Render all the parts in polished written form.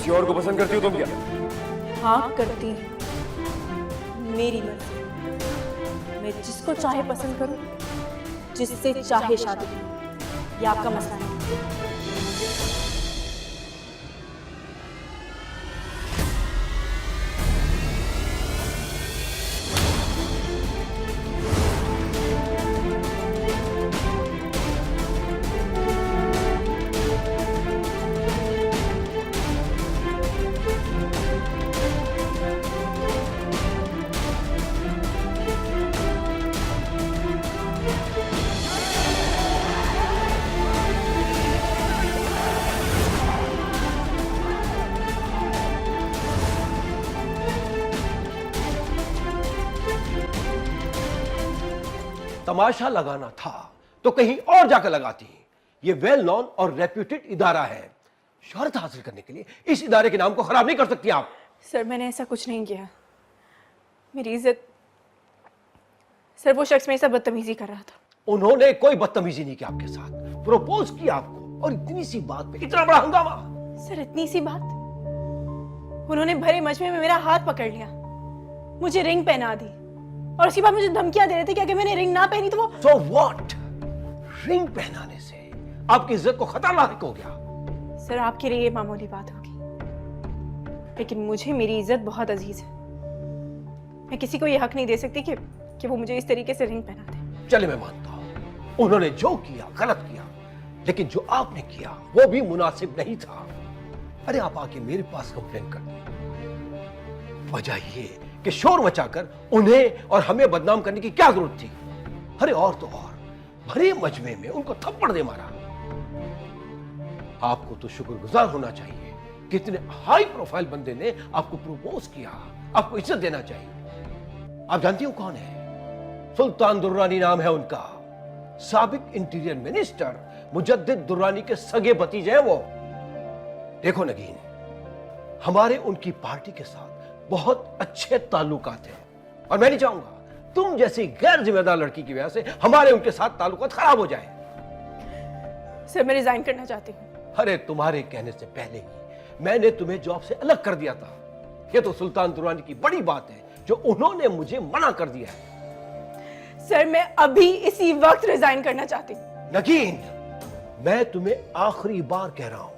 किसी और को पसंद करती हो तुम क्या? हाँ करती हूँ, मेरी मर्जी। मैं जिसको चाहे पसंद करूँ, जिससे चाहे शादी करूँ, ये आपका मसला नहीं। तमाशा लगाना था तो कहीं और जाकर लगाती। ये वेल नॉन और रेप्यूटेड इदारा है। शोहरत हासिल करने के लिए इस इदारे के नाम को खराब नहीं कर सकती आप। सर मैंने ऐसा कुछ नहीं किया, मेरी इज्जत। सर वो शख्स मेरे साथ बदतमीजी कर रहा था। उन्होंने कोई बदतमीजी नहीं किया आपके साथ, प्रपोज किया आपको, और इतनी सी बात पे इतना बड़ा हंगामा। सर इतनी सी बात? उन्होंने भरे मजमे में मेरा हाथ पकड़ लिया, मुझे रिंग पहना दी, और उसके बाद मुझे धमकियां दे रहे थे कि अगर मैंने रिंग ना पहनी तो वो। So what? रिंग पहनाने से आपकी इज्जत को खतरा लायक हो गया। सर आपके लिए ये मामूली बात होगी, लेकिन मुझे मेरी इज्जत बहुत अजीज है। मैं किसी को ये हक नहीं दे सकती कि वो मुझे इस तरीके से रिंग पहना दे। चले मैं मानता हूं उन्होंने जो किया गलत किया, लेकिन जो आपने किया वो भी मुनासिब नहीं था। अरे आप आके मेरे पास कंप्लेन कर दें। वजह ये कि शोर मचाकर उन्हें और हमें बदनाम करने की क्या जरूरत थी। अरे और तो और भरे मजमे में उनको थप्पड़ दे मारा। आपको तो शुक्रगुजार होना चाहिए कि इतने हाई प्रोफाइल बंदे ने आपको प्रपोज किया, आपको इज्जत देना चाहिए। आप जानती हो कौन है? सुल्तान दुर्रानी नाम है उनका। साबिक इंटीरियर मिनिस्टर मुजद्दिद दुर्रानी के सगे भतीजे हैं वो। देखो नगीन, हमारे उनकी पार्टी के साथ बहुत अच्छे ताल्लुकात हैं, और मैं नहीं चाहूंगा तुम जैसी गैर जिम्मेदार लड़की की वजह से हमारे उनके साथ ताल्लुकात खराब हो जाए। सर मैं रिजाइन करना चाहती हूँ। अरे तुम्हारे कहने से पहले ही मैंने तुम्हें जॉब से अलग कर दिया था। यह तो सुल्तान दुर्रानी की बड़ी बात है जो उन्होंने मुझे मना कर दिया है। सर मैं अभी इसी वक्त रिजाइन करना चाहती हूँ। नगीन, मैं तुम्हें आखिरी बार कह रहा हूं,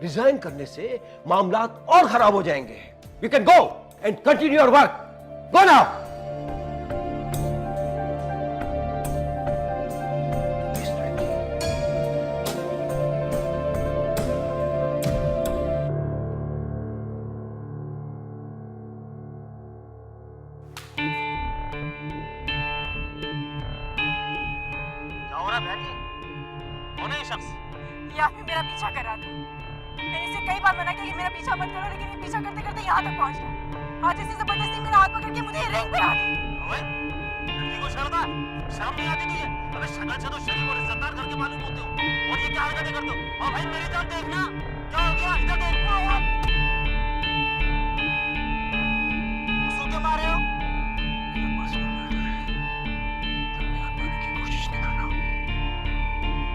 रिजाइन करने से मामलात और खराब हो जाएंगे। You can go and continue your work. Go now. मेरा पीछा कर रहा था। मैंने इसे कई बार मना किया कि मेरा पीछा मत करो, लेकिन ये पीछा करते करते यहाँ तक पहुँच गया। आज इसी जबरदस्ती मेरा हाथ पकड़ के मुझे रिंग पहना दी। ओए, लड़की को शर्म नहीं आती तुझे? अबे शक्ल से तो शरीफ और इज्जतदार घर के मालूम होते हो, और ये क्या हरकतें करते हो? और भाई मेरी तरफ देखना, क्या हो गया? इधर देख। उसको क्यों मारे हो?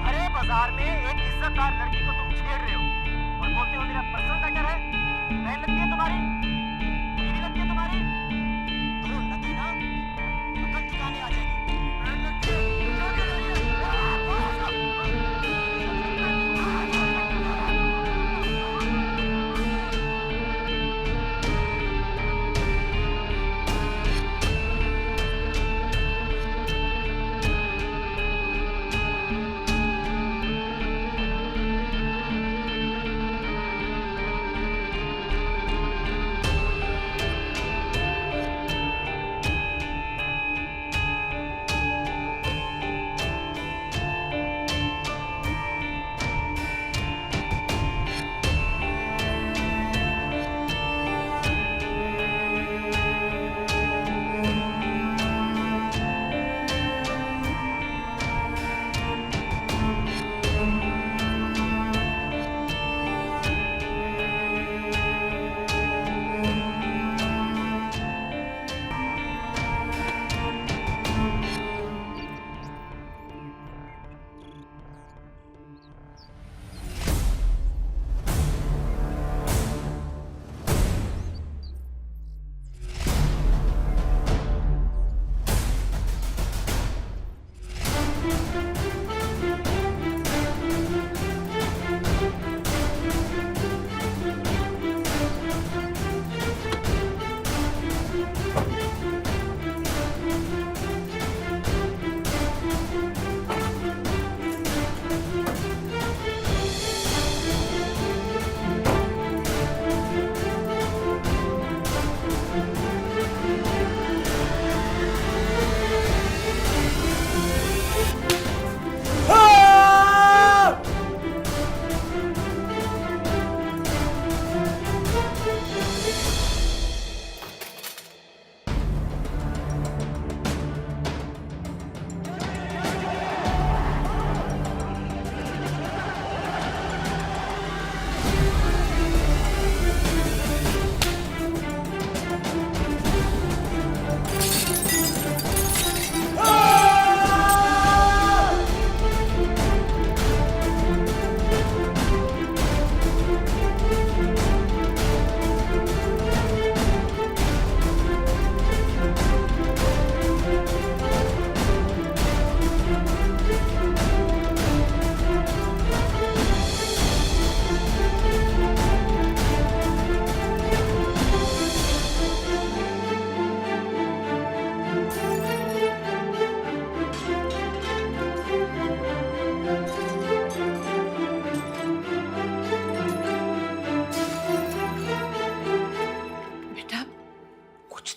अरे बाजार में एक इज्जतदार लड़की को तुम छेड़ रहे हो और बोलते हो मेरा पर्सनल मैटर है। बहन लगती है तुम्हारी, बीवी लगती है तुम्हारी, तो लगी ना अकल ठिकाने आ जाएगी। बहन लगती है,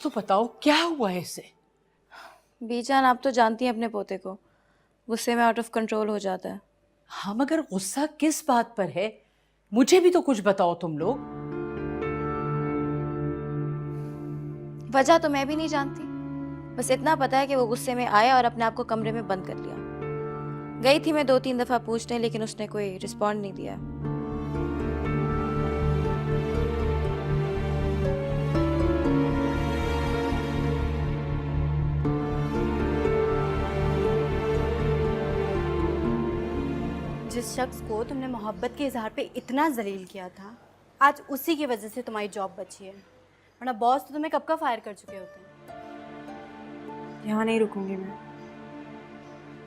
तो बताओ क्या हुआ है इसे? बीजान, आप तो जानती हैं अपने पोते को, गुस्से में आउट ऑफ कंट्रोल हो जाता है। हाँ, मगर गुस्सा किस बात पर है? मुझे भी तो कुछ बताओ तुम लोग। वजह तो मैं भी नहीं जानती, बस इतना पता है कि वो गुस्से में आया और अपने आप को कमरे में बंद कर लिया। गई थी मैं 2-3 दफा पूछने, लेकिन उसने कोई रिस्पॉन्ड नहीं दिया। जिस शख्स को तुमने मोहब्बत के इजहार पे इतना जलील किया था, आज उसी की वजह से तुम्हारी जॉब बची है, वरना बॉस तो तुम्हें कब का फायर कर चुके होते हैं। यहाँ नहीं रुकूंगी मैं,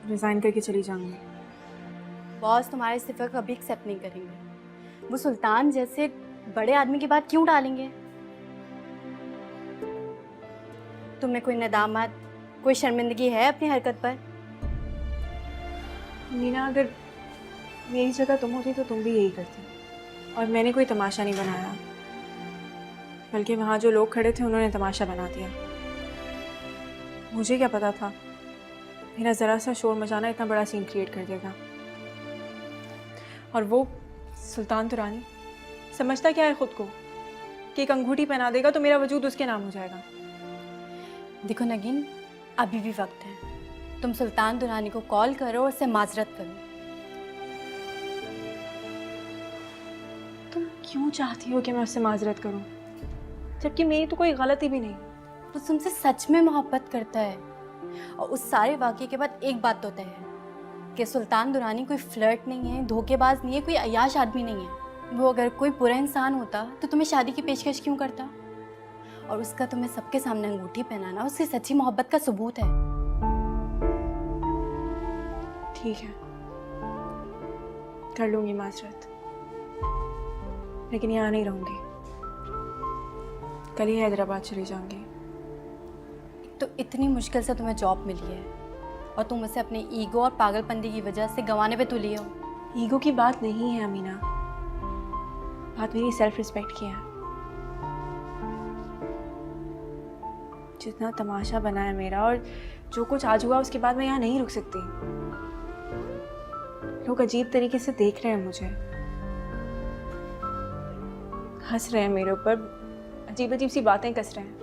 रिज़ाइन करके चली जाऊंगी। बॉस तुम्हारे इस्तीफे को कभी एक्सेप्ट नहीं करेंगे। वो सुल्तान जैसे बड़े आदमी की बात क्यों डालेंगे? तुम्हें कोई नदामत, कोई शर्मिंदगी है अपनी हरकत पर? मीना, अगर मेरी जगह तुम होती तो तुम भी यही करती। और मैंने कोई तमाशा नहीं बनाया, बल्कि वहाँ जो लोग खड़े थे उन्होंने तमाशा बना दिया। मुझे क्या पता था मेरा ज़रा सा शोर मचाना इतना बड़ा सीन क्रिएट कर देगा। और वो सुल्तान तुरानी समझता क्या है ख़ुद को कि एक अंगूठी पहना देगा तो मेरा वजूद उसके नाम हो जाएगा। देखो नगीन, अभी भी वक्त है। तुम सुल्तान दुरानी को कॉल करो और उससे माजरत करो। तुम क्यों चाहती हो कि मैं उससे माजरत करूं, जबकि मेरी तो कोई गलती भी नहीं। तो तुमसे सच में मोहब्बत करता है। और उस सारे वाक़े के बाद एक बात तो तय है कि सुल्तान दुरानी कोई फ्लर्ट नहीं है, धोखेबाज नहीं है, कोई अय्याश आदमी नहीं है। वो अगर कोई बुरा इंसान होता तो तुम्हें शादी की पेशकश क्यों करता? और उसका तुम्हें सबके सामने अंगूठी पहनाना उसकी सच्ची मोहब्बत का सबूत है। ठीक है, कर लूंगी माजरत, लेकिन यहाँ नहीं रहूंगी। कल ही हैदराबाद चली जाऊंगी। तो इतनी मुश्किल से तुम्हें जॉब मिली है और तुम उसे अपने ईगो और पागलपंती की वजह से गंवाने पे तुली हो। ईगो की बात नहीं है अमीना, बात मेरी सेल्फ रिस्पेक्ट की है। जितना तमाशा बना है मेरा और जो कुछ आज हुआ उसके बाद मैं यहाँ नहीं रुक सकती। लोग अजीब तरीके से देख रहे हैं मुझे, हंस रहे हैं मेरे ऊपर, अजीब अजीब सी बातें कस रहे हैं।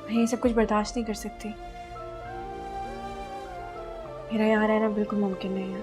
मैं ये सब कुछ बर्दाश्त नहीं कर सकती। मेरा यहाँ रहना बिल्कुल मुमकिन नहीं है।